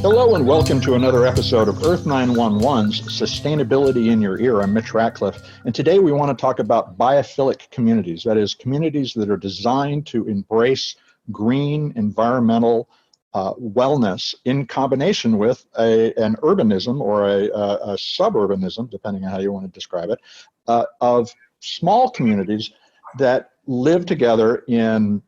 Hello and welcome to another episode of Earth911's Sustainability in Your Ear. I'm Mitch Ratcliffe, and today we want to talk about biophilic communities, that is, communities that are designed to embrace green environmental wellness in combination with an urbanism or a suburbanism, depending on how you want to describe it, of small communities that live together in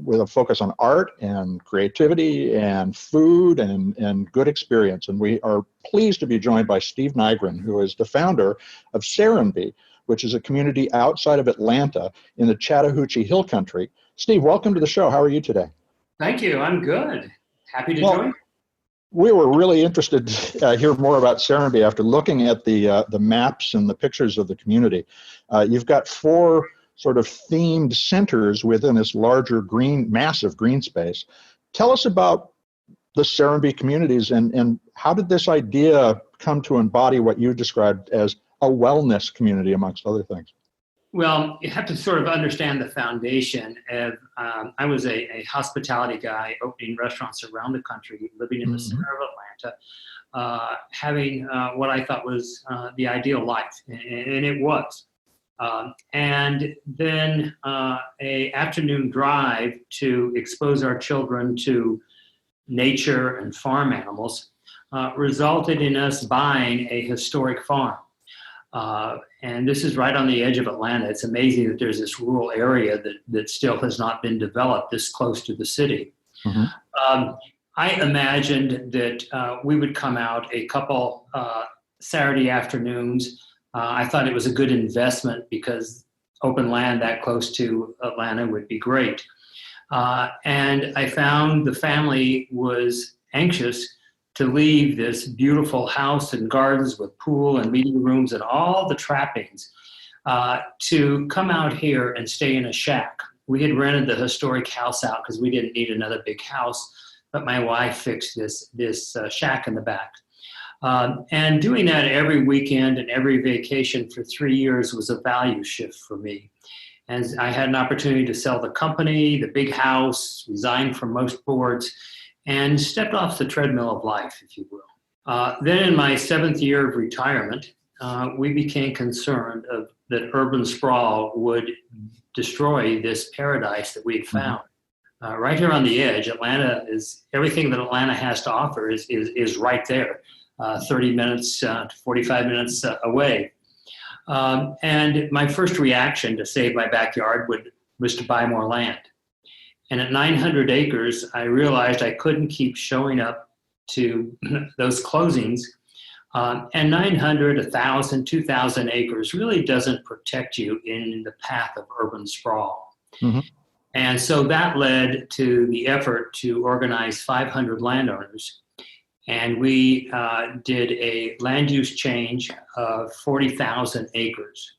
with a focus on art and creativity and food and good experience. And we are pleased to be joined by Steve Nygren, who is the founder of Serenbe, which is a community outside of Atlanta in the Chattahoochee Hill Country. Steve, welcome to the show. How are you today? Thank you. I'm good. Happy to join. We were really interested to hear more about Serenbe after looking at the maps and the pictures of the community. You've got four sort of themed centers within this larger massive green space. Tell us about the Serenbe communities and how did this idea come to embody what you described as a wellness community, amongst other things? Well, you have to sort of understand the foundation of, I was a hospitality guy opening restaurants around the country, living in the center of Atlanta, having what I thought was the ideal life, and it was. And then a afternoon drive to expose our children to nature and farm animals resulted in us buying a historic farm. And this is right on the edge of Atlanta. It's amazing that there's this rural area that still has not been developed this close to the city. I imagined that we would come out a couple Saturday afternoons. I thought it was a good investment because open land that close to Atlanta would be great. And I found the family was anxious to leave this beautiful house and gardens with pool and meeting rooms and all the trappings to come out here and stay in a shack. We had rented the historic house out because we didn't need another big house, but my wife fixed this shack in the back. And doing that every weekend and every vacation for 3 years was a value shift for me. And I had an opportunity to sell the company, the big house, resign from most boards, and stepped off the treadmill of life, if you will. Then in my 7th year of retirement, we became concerned that urban sprawl would destroy this paradise that we had found. Right here on the edge, Atlanta is, everything that Atlanta has to offer is right there. 30 minutes to 45 minutes away. And my first reaction to save my backyard was to buy more land. And at 900 acres, I realized I couldn't keep showing up to those closings. And 900, 1,000, 2,000 acres really doesn't protect you in the path of urban sprawl. And so that led to the effort to organize 500 landowners. And we did a land use change of 40,000 acres,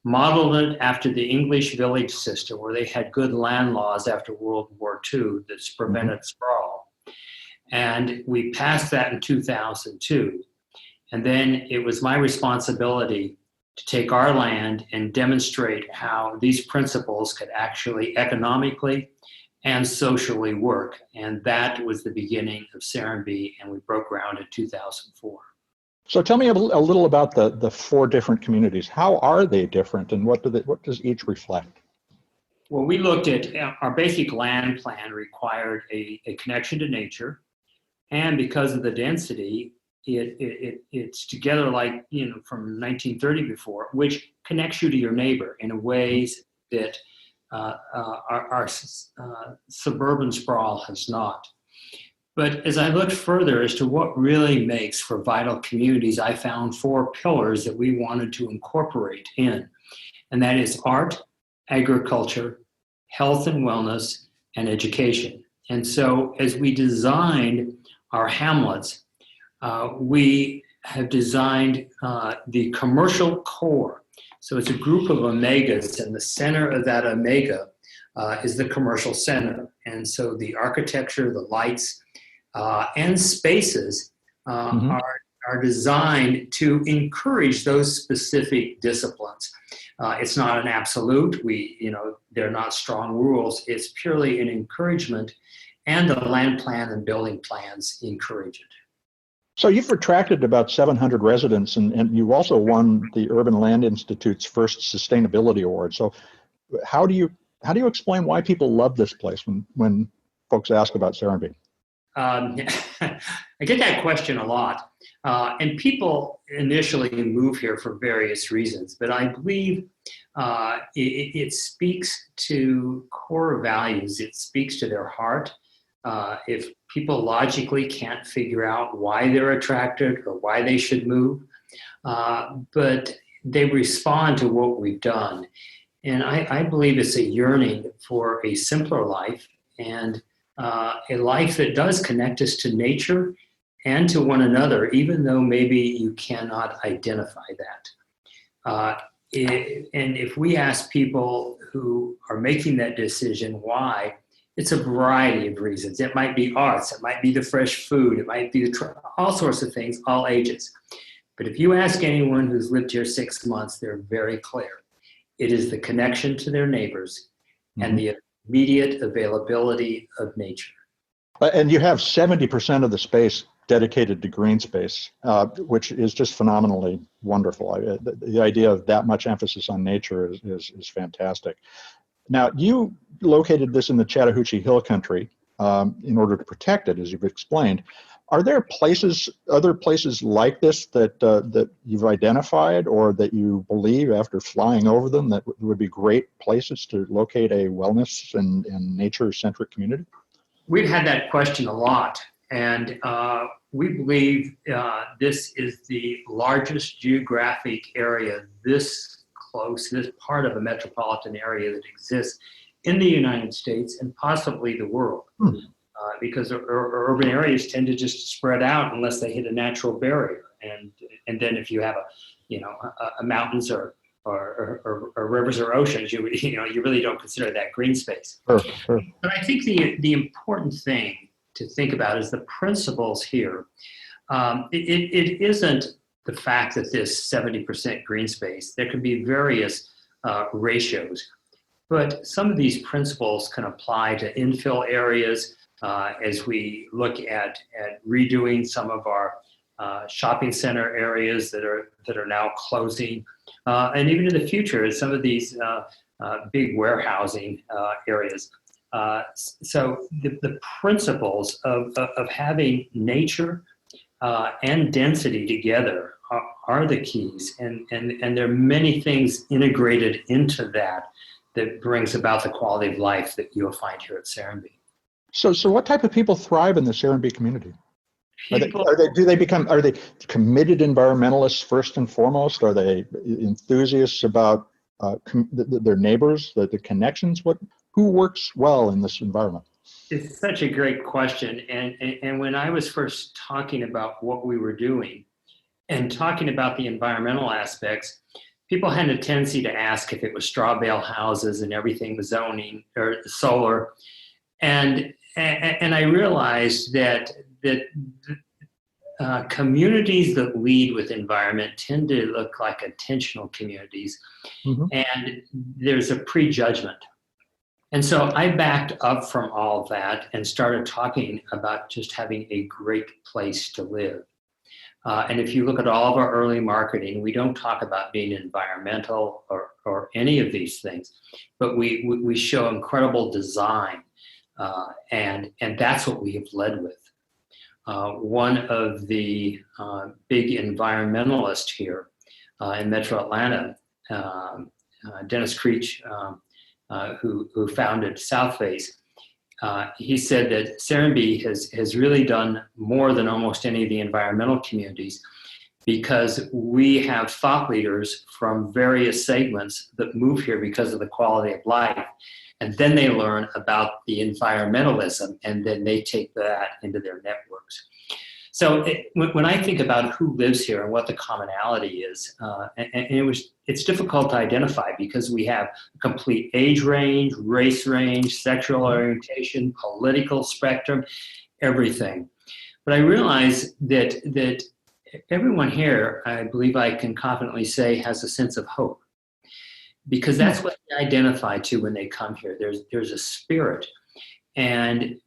modeled it after the English village system, where they had good land laws after World War II that's prevented sprawl. And we passed that in 2002. And then it was my responsibility to take our land and demonstrate how these principles could actually economically and socially work. And that was the beginning of Serenbe, and we broke ground in 2004. So tell me a little about the four different communities. How are they different, and what does each reflect? Well, we looked at our basic land plan required a connection to nature, and because of the density, it's together like, from 1930 before, which connects you to your neighbor in ways that our suburban sprawl has not. But as I looked further as to what really makes for vital communities, I found 4 pillars that we wanted to incorporate in. And that is art, agriculture, health and wellness, and education. And so as we designed our hamlets, we have designed the commercial core. So it's a group of omegas, and the center of that omega is the commercial center. And so the architecture, the lights, and spaces are designed to encourage those specific disciplines. It's not an absolute. They're not strong rules. It's purely an encouragement and the land plan and building plans encourage it. So you've attracted about 700 residents, and you also won the Urban Land Institute's first sustainability award. So how do you explain why people love this place when folks ask about Serenbe? I get that question a lot. And people initially move here for various reasons, but I believe it speaks to core values. It speaks to their heart. If people logically can't figure out why they're attracted or why they should move, but they respond to what we've done. And I believe it's a yearning for a simpler life and a life that does connect us to nature and to one another, even though maybe you cannot identify that. And if we ask people who are making that decision why, it's a variety of reasons. It might be arts, it might be the fresh food, it might be all sorts of things, all ages. But if you ask anyone who's lived here 6 months, they're very clear. It is the connection to their neighbors and the immediate availability of nature. And you have 70% of the space dedicated to green space, which is just phenomenally wonderful. The idea of that much emphasis on nature is fantastic. Now, you located this in the Chattahoochee Hill Country in order to protect it, as you've explained. Are there other places like this that you've identified or that you believe after flying over them that would be great places to locate a wellness and nature-centric community? We've had that question a lot, and we believe this is the largest geographic area this close, this part of a metropolitan area that exists in the United States and possibly the world. Because urban areas tend to just spread out unless they hit a natural barrier, and then if you have a mountains or rivers or oceans, you really don't consider that green space. Sure. But I think the important thing to think about is the principles here. It isn't the fact that there's 70% green space. There can be various ratios, but some of these principles can apply to infill areas. As we look at redoing some of our shopping center areas that are now closing, and even in the future, some of these big warehousing areas. So the principles of having nature and density together are the keys, and there are many things integrated into that brings about the quality of life that you'll find here at Serenbe. So what type of people thrive in the Serenbe community? Are they committed environmentalists first and foremost? Are they enthusiasts about their neighbors, the connections? Who works well in this environment? It's such a great question. And when I was first talking about what we were doing and talking about the environmental aspects, people had a tendency to ask if it was straw bale houses and everything was zoning or solar. And I realized that communities that lead with environment tend to look like attentional communities, and there's a prejudgment. And so I backed up from all of that and started talking about just having a great place to live. And if you look at all of our early marketing, we don't talk about being environmental or any of these things, but we show incredible design. And that's what we have led with. One of the big environmentalists here in Metro Atlanta, Dennis Creech, who founded Southface, he said that Serenbe has really done more than almost any of the environmental communities because we have thought leaders from various segments that move here because of the quality of life. And then they learn about the environmentalism, and then they take that into their networks. So when I think about who lives here and what the commonality is, it's difficult to identify because we have a complete age range, race range, sexual orientation, political spectrum, everything. But I realize that everyone here, I believe I can confidently say, has a sense of hope. Because that's what they identify to when they come here. There's a spirit. And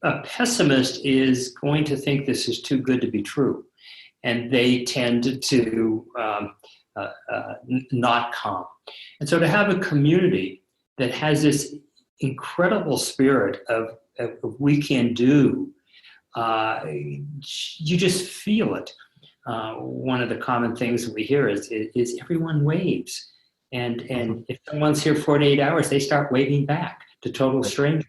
A pessimist is going to think this is too good to be true, and they tend to not come. And so to have a community that has this incredible spirit of we can do, you just feel it. One of the common things that we hear is everyone waves. And if someone's here 48 hours, they start waving back to total strangers.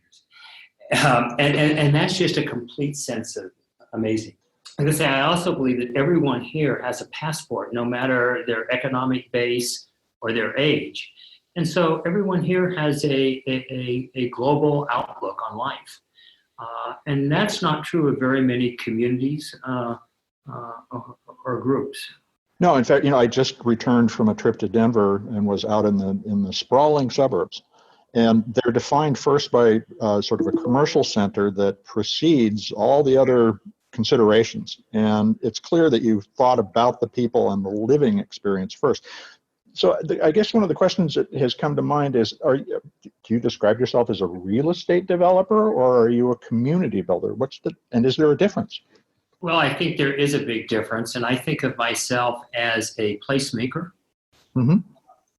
And that's just a complete sense of amazing. Like I say, I also believe that everyone here has a passport, no matter their economic base or their age. And so everyone here has a global outlook on life. And that's not true of very many communities or groups. No, in fact, I just returned from a trip to Denver and was out in the sprawling suburbs. And they're defined first by sort of a commercial center that precedes all the other considerations. And it's clear that you've thought about the people and the living experience first. So I guess one of the questions that has come to mind is, do you describe yourself as a real estate developer, or are you a community builder? And is there a difference? Well, I think there is a big difference. And I think of myself as a placemaker. Mm-hmm.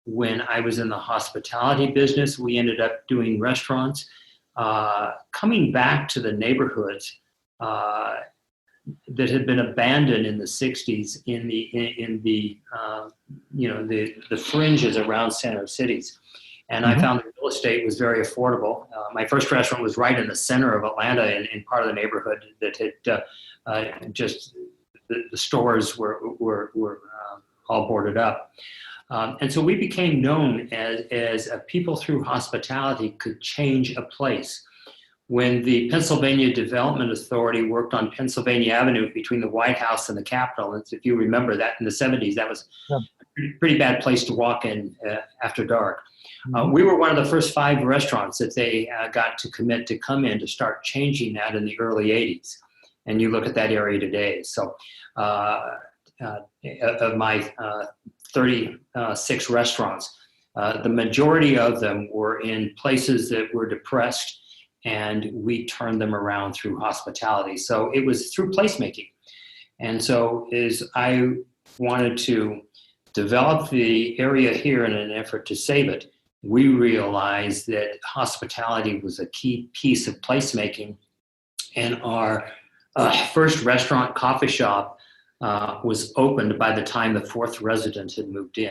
When I was in the hospitality business, we ended up doing restaurants. Coming back to the neighborhoods that had been abandoned in the 60s in the fringes around center cities. And I found that real estate was very affordable. My first restaurant was right in the center of Atlanta in part of the neighborhood that had just the stores were all boarded up. And so we became known as a people through hospitality could change a place. When the Pennsylvania Development Authority worked on Pennsylvania Avenue between the White House and the Capitol, and if you remember that in the 70s, that was a pretty bad place to walk in after dark. We were one of the first 5 restaurants that they got to commit to come in to start changing that in the early 80s. And you look at that area today. So of my 36 restaurants, the majority of them were in places that were depressed, and we turned them around through hospitality. So it was through placemaking. And so as I wanted to develop the area here in an effort to save it, we realized that hospitality was a key piece of placemaking. And our first restaurant, coffee shop, was opened by the time the 4th resident had moved in,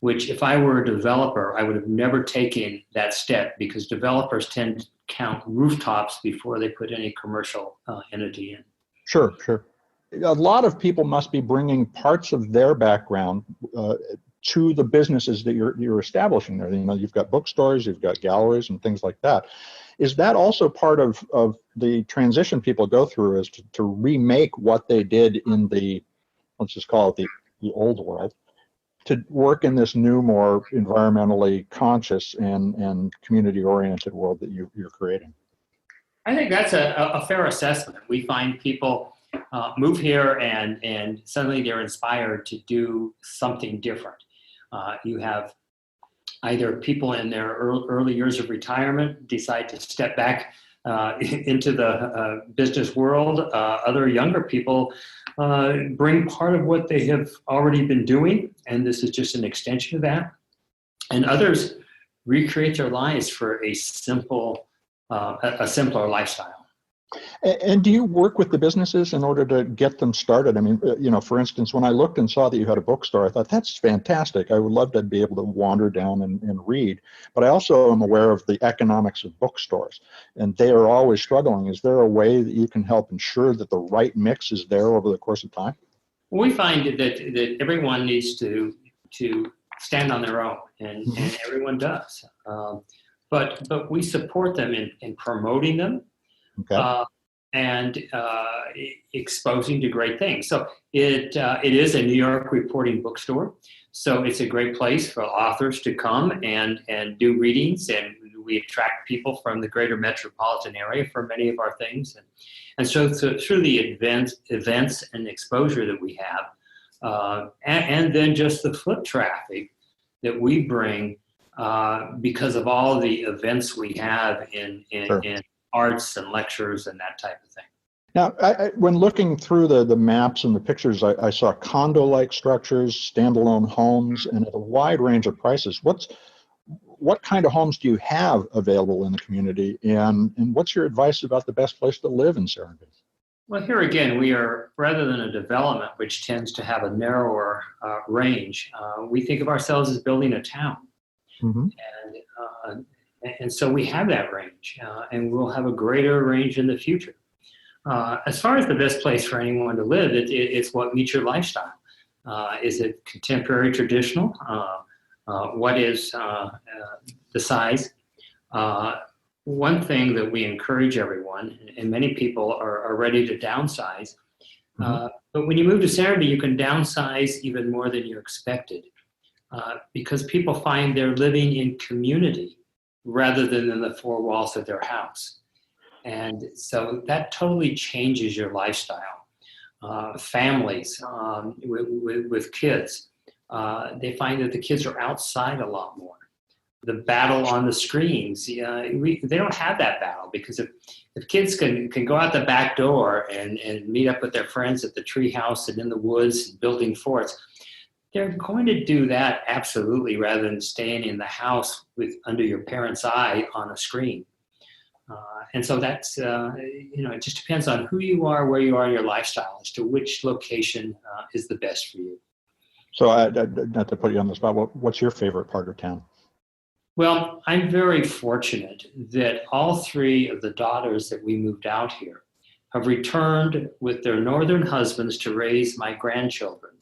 which if I were a developer, I would have never taken that step, because developers tend to count rooftops before they put any commercial entity in. Sure. A lot of people must be bringing parts of their background to the businesses that you're establishing there. You've got bookstores, you've got galleries and things like that. Is that also part of the transition people go through, is to remake what they did in the, let's just call it the old world, to work in this new, more environmentally conscious and community-oriented world that you're creating? I think that's a fair assessment. We find people move here and suddenly they're inspired to do something different. You have either people in their early years of retirement decide to step back into the business world. Other younger people bring part of what they have already been doing, and this is just an extension of that. And others recreate their lives for a simpler lifestyle. And do you work with the businesses in order to get them started? I mean, for instance, when I looked and saw that you had a bookstore, I thought, that's fantastic. I would love to be able to wander down and read. But I also am aware of the economics of bookstores, and they are always struggling. Is there a way that you can help ensure that the right mix is there over the course of time? We find that everyone needs to stand on their own, and everyone does. But we support them in promoting them. Okay. And exposing to great things. So it is a New York reporting bookstore. So it's a great place for authors to come and do readings. And we attract people from the greater metropolitan area for many of our things. And so through the events and exposure that we have, and then just the foot traffic that we bring because of all the events we have in arts and lectures and that type of thing. Now, when looking through the maps and the pictures, I saw condo-like structures, standalone homes, and at a wide range of prices. What kind of homes do you have available in the community, and what's your advice about the best place to live in Serenbe? Well, here again, we are, rather than a development which tends to have a narrower range, we think of ourselves as building a town. Mm-hmm. And so we have that range, and we'll have a greater range in the future. As far as the best place for anyone to live, it's what meets your lifestyle. Is it contemporary, traditional? What is the size? One thing that we encourage everyone, and many people are ready to downsize, but when you move to Serenbe, you can downsize even more than you expected, because people find they're living in community rather than in the four walls of their house. And so that totally changes your lifestyle. Families with kids, they find that the kids are outside a lot more. The battle on the screens, they don't have that battle, because if kids can go out the back door and meet up with their friends at the tree house and in the woods building forts, they're going to do that absolutely, rather than staying in the house under your parents' eye on a screen. And so that's, it just depends on who you are, where you are in your lifestyle, as to which location is the best for you. So, not to put you on the spot, what's your favorite part of town? Well, I'm very fortunate that all three of the daughters that we moved out here have returned with their northern husbands to raise my grandchildren.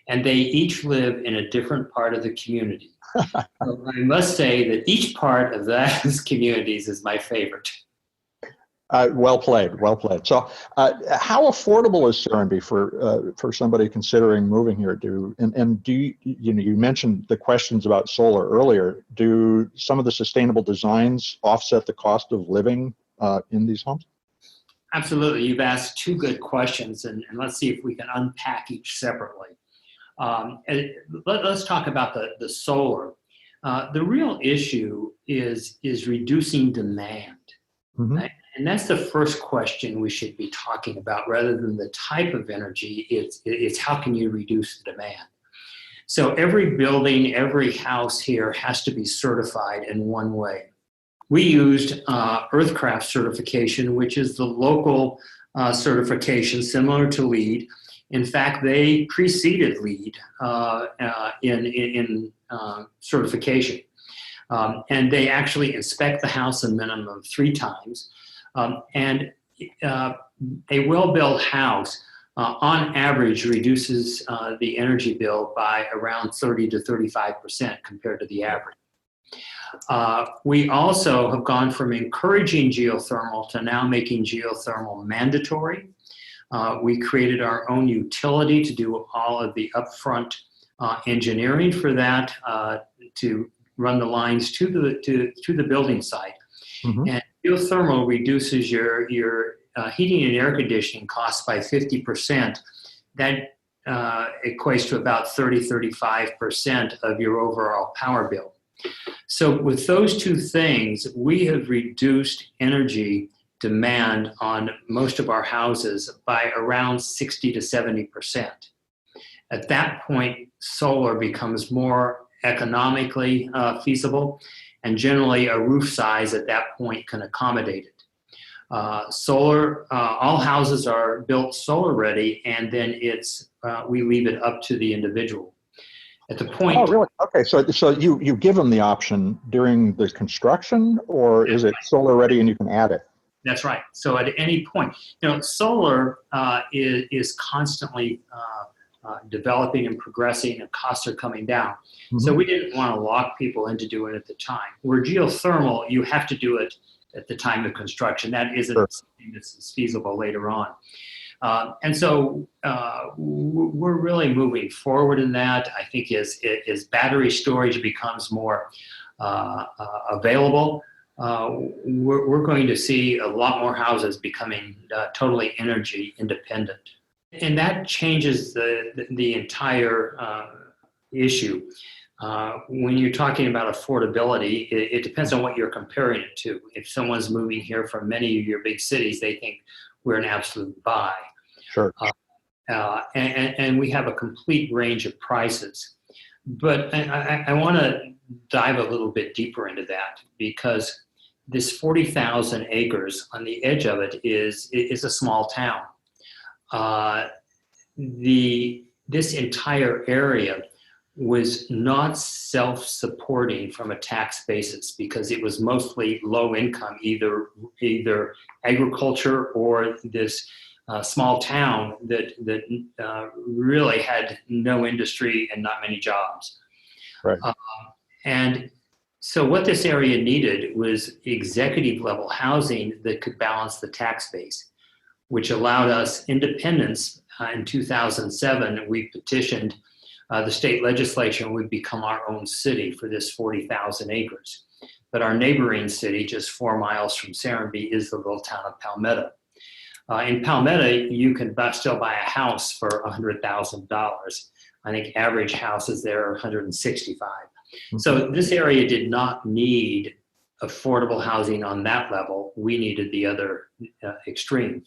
And they each live in a different part of the community. So I must say that each part of those communities is my favorite. Well played. So, how affordable is Serenbe for somebody considering moving here? Do you mentioned the questions about solar earlier? Do some of the sustainable designs offset the cost of living in these homes? Absolutely. You've asked two good questions, and let's see if we can unpack each separately. Let's talk about the solar. The real issue is reducing demand. Mm-hmm. Right? And that's the first question we should be talking about, rather than the type of energy. It's how can you reduce the demand? So every building, every house here has to be certified in one way. We used Earthcraft certification, which is the local certification similar to LEED. In fact, they preceded LEED in certification. And they actually inspect the house a minimum of 3 times. And a well-built house, on average, reduces the energy bill by around 30 to 35% compared to the average. We also have gone from encouraging geothermal to now making geothermal mandatory. We created our own utility to do all of the upfront engineering for that, to run the lines to the building site. Mm-hmm. And geothermal reduces your heating and air conditioning costs by 50%. That equates to about 35% of your overall power bill. So with those two things, we have reduced energy demand on most of our houses by around 60 to 70%. At that point, solar becomes more economically feasible, and generally a roof size at that point can accommodate it. Solar, all houses are built solar ready, and then we leave it up to the individual. At the point. Oh, really? Okay, so you give them the option during the construction, or is it solar ready and you can add it? That's right. So at any point, solar is constantly developing and progressing, and costs are coming down. Mm-hmm. So we didn't want to lock people into doing it at the time. Where geothermal, you have to do it at the time of construction. That isn't something that's feasible later on. And so we're really moving forward in that. I think as battery storage becomes more available, we're going to see a lot more houses becoming totally energy independent. And that changes the entire issue. When you're talking about affordability, it depends on what you're comparing it to. If someone's moving here from many of your big cities, they think we're an absolute buy. Sure. And we have a complete range of prices. But I want to dive a little bit deeper into that, because this 40,000 acres on the edge of it is a small town. This entire area was not self-supporting from a tax basis, because it was mostly low income, either agriculture or this small town that really had no industry and not many jobs. Right. And so what this area needed was executive level housing that could balance the tax base, which allowed us independence. In 2007, we petitioned the state legislature and we'd become our own city for this 40,000 acres. But our neighboring city, just 4 miles from Serenbe, is the little town of Palmetto. In Palmetto, you can still buy a house for $100,000. I think average houses there are 165. Mm-hmm. So this area did not need affordable housing on that level. We needed the other extreme.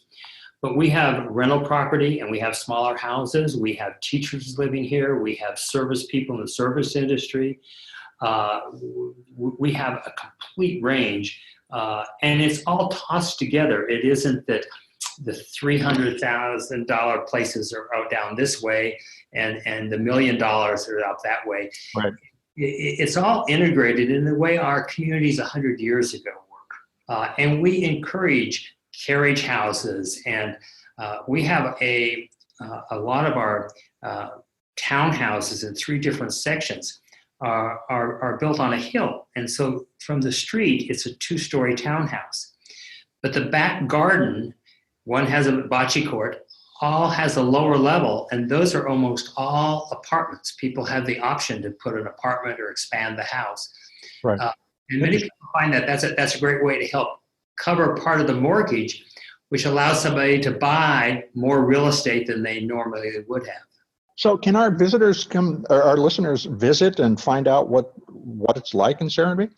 But we have rental property and we have smaller houses. We have teachers living here. We have service people in the service industry. We have a complete range, and it's all tossed together. It isn't that the $300,000 places are out down this way and the $1 million are out that way. Right. It's all integrated in the way our communities 100 years ago work. And we encourage carriage houses, and we have a lot of our townhouses in 3 different sections are built on a hill. And so from the street, it's a 2-story townhouse. But the back garden, one has a bocce court, all has a lower level, and those are almost all apartments. People have the option to put an apartment or expand the house. Right. And many people find that that's a great way to help cover part of the mortgage, which allows somebody to buy more real estate than they normally would have. So can our visitors come, or our listeners visit and find out what it's like in Serenbe?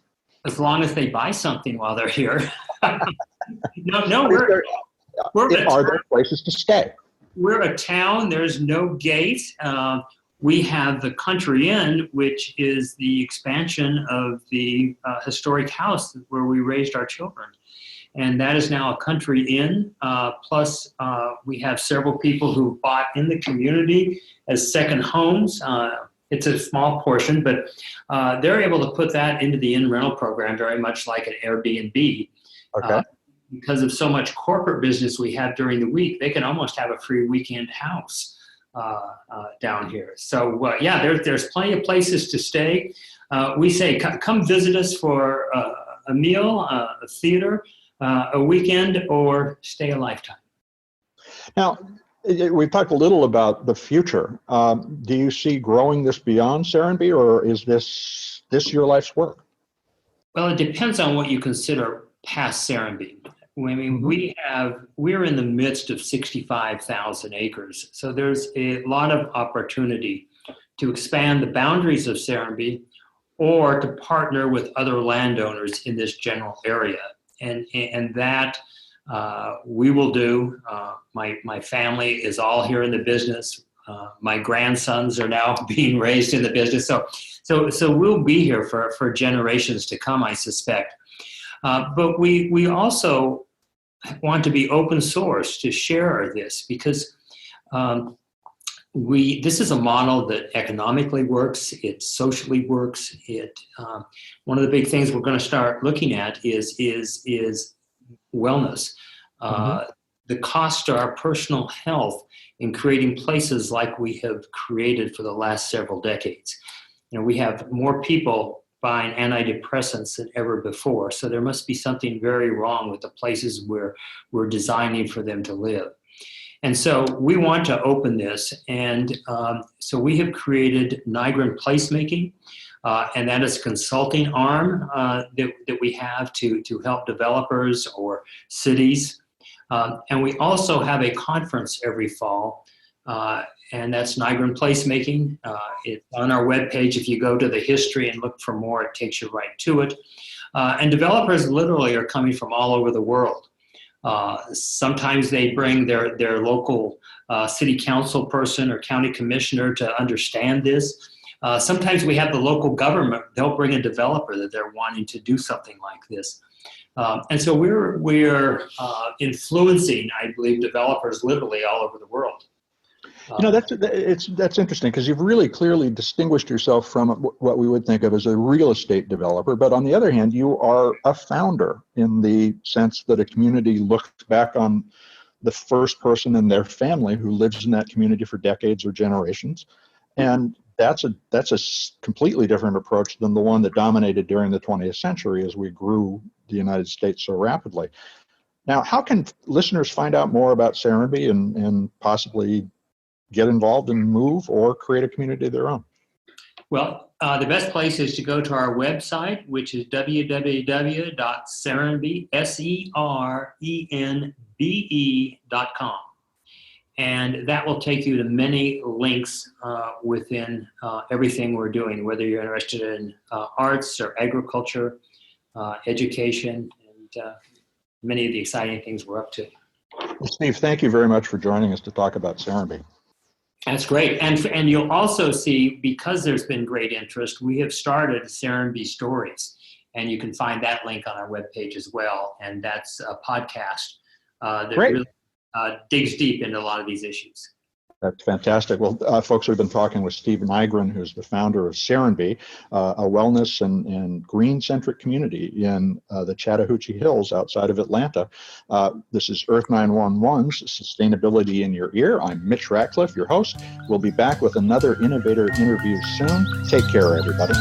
As long as they buy something while they're here. Are there places to stay? We're a town. There's no gate. We have the Country Inn, which is the expansion of the historic house where we raised our children. And that is now a Country Inn. Plus, we have several people who bought in the community as second homes. It's a small portion, but they're able to put that into the inn rental program very much like an Airbnb. Okay. Because of so much corporate business we have during the week, they can almost have a free weekend house down here. So there's plenty of places to stay. We say come visit us for a meal, a theater, a weekend, or stay a lifetime. Now, we've talked a little about the future. Do you see growing this beyond Serenbe, or is this your life's work? Well, it depends on what you consider past Serenbe. I mean, we're in the midst of 65,000 acres. So there's a lot of opportunity to expand the boundaries of Serenbe or to partner with other landowners in this general area. And that we will do. My family is all here in the business. My grandsons are now being raised in the business. So we'll be here for generations to come, I suspect. But we also want to be open source to share this, because this is a model that economically works, it socially works. One of the big things we're going to start looking at is wellness. The cost to our personal health in creating places like we have created for the last several decades. We have more people buying antidepressants than ever before. So there must be something very wrong with the places where we're designing for them to live. And so we want to open this. And so we have created Nygren Placemaking, and that is a consulting arm that we have to help developers or cities. And we also have a conference every fall and that's Nygren Placemaking. It's on our webpage. If you go to the history and look for more, it takes you right to it. And developers literally are coming from all over the world. Sometimes they bring their local city council person or county commissioner to understand this. Sometimes we have the local government, they'll bring a developer that they're wanting to do something like this. And so we're influencing, I believe, developers literally all over the world. That's interesting, because you've really clearly distinguished yourself from what we would think of as a real estate developer. But on the other hand, you are a founder, in the sense that a community looks back on the first person in their family who lives in that community for decades or generations. And that's a completely different approach than the one that dominated during the 20th century as we grew the United States so rapidly. Now, how can listeners find out more about Serenbe and possibly get involved and move or create a community of their own? Well, the best place is to go to our website, which is www.serenbe.com. And that will take you to many links within everything we're doing, whether you're interested in arts or agriculture, education, and many of the exciting things we're up to. Well, Steve, thank you very much for joining us to talk about Serenbe. That's great. And you'll also see, because there's been great interest, we have started Serenbe Stories. And you can find that link on our webpage as well. And that's a podcast that really digs deep into a lot of these issues. That's fantastic. Well, folks, we've been talking with Steve Nygren, who's the founder of Serenbe, a wellness and green-centric community in the Chattahoochee Hills outside of Atlanta. This is Earth911's Sustainability in Your Ear. I'm Mitch Ratcliffe, your host. We'll be back with another innovator interview soon. Take care, everybody.